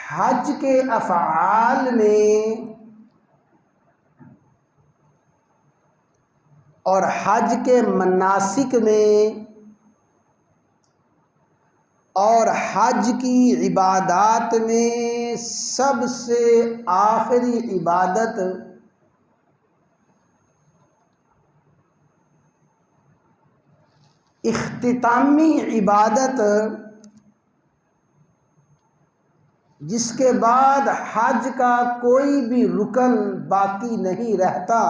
हज के अफ़आल में और हज के मनासिक में और हज की इबादत में सबसे आखिरी इबादत इख्तितामी इबादत, जिसके बाद हज का कोई भी रुकन बाकी नहीं रहता,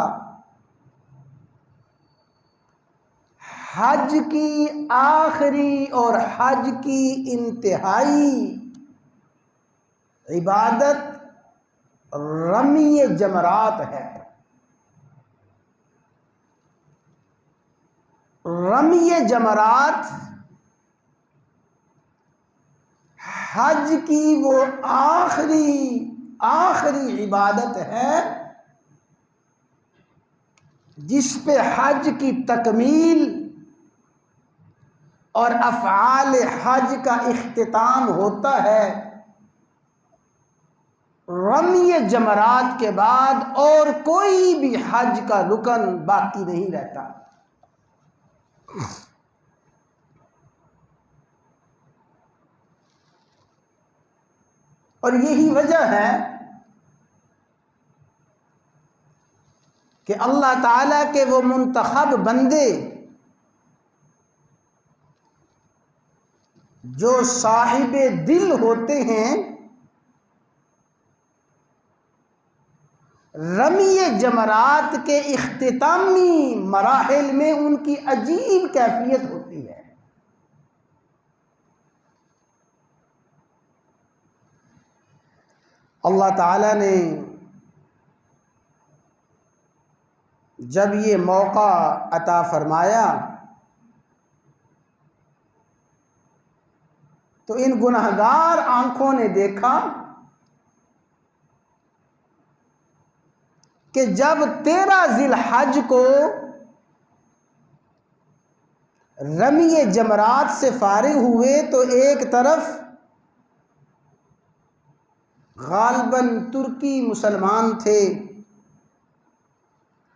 हज की आखिरी और हज की इंतहाई इबादत रमी जमरात है। रमी जमरात हज की वो आखिरी इबादत है जिस पे हज की तकमील और अफ़आल हज का इख्तिताम होता है। रमी जमरात के बाद और कोई भी हज का रुकन बाकी नहीं रहता। और यही वजह है कि अल्लाह ताला के वो मुंतखब बंदे जो साहिबे दिल होते हैं, रमी जमरात के इख्तितामी मराहिल में उनकी अजीब कैफियत होती है। अल्लाह ताला ने जब ये मौका अता फरमाया तो इन गुनहगार आंखों ने देखा कि जब 13 ज़िलहज को रमी जमरात से फारिग हुए तो एक तरफ गालिबन तुर्की मुसलमान थे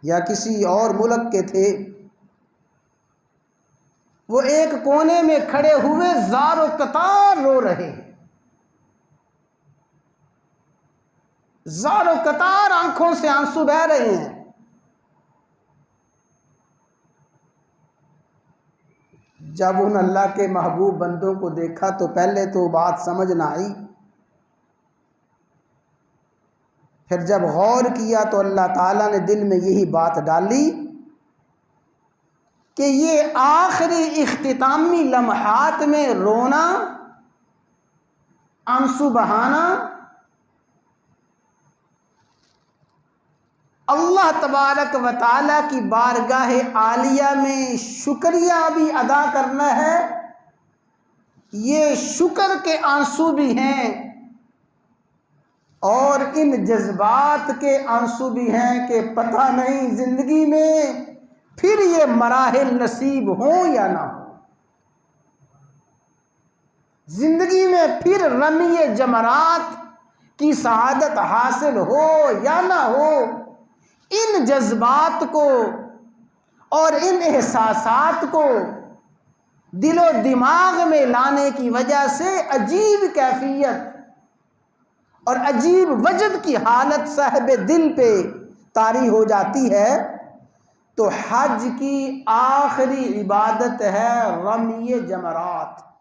या किसी और मुल्क के थे, वो एक कोने में खड़े हुए ज़ारो कतार रो रहे हैं। ज़ारो कतार आंखों से आंसू बह रहे हैं। जब उन अल्लाह के महबूब बंदों को देखा तो पहले तो बात समझ ना आई, फिर जब गौर किया तो अल्लाह ताला ने दिल में यही बात डाली कि ये आखिरी इख्तितामी लम्हात में रोना, आंसू बहाना अल्लाह तबारक व तआला की बारगाह आलिया में शुक्रिया भी अदा करना है। ये शुक्र के आंसू भी हैं और इन जज्बात के आंसू भी हैं कि पता नहीं जिंदगी में फिर ये मराहिल नसीब हो या ना हो, जिंदगी में फिर रमी जमरात की सआदत हासिल हो या ना हो। इन जज्बात को और इन एहसासात को दिलो दिमाग में लाने की वजह से अजीब कैफियत और अजीब वजद की हालत साहिब दिल पे तारी हो जाती है। तो हज की आखिरी इबादत है रमी जमरात।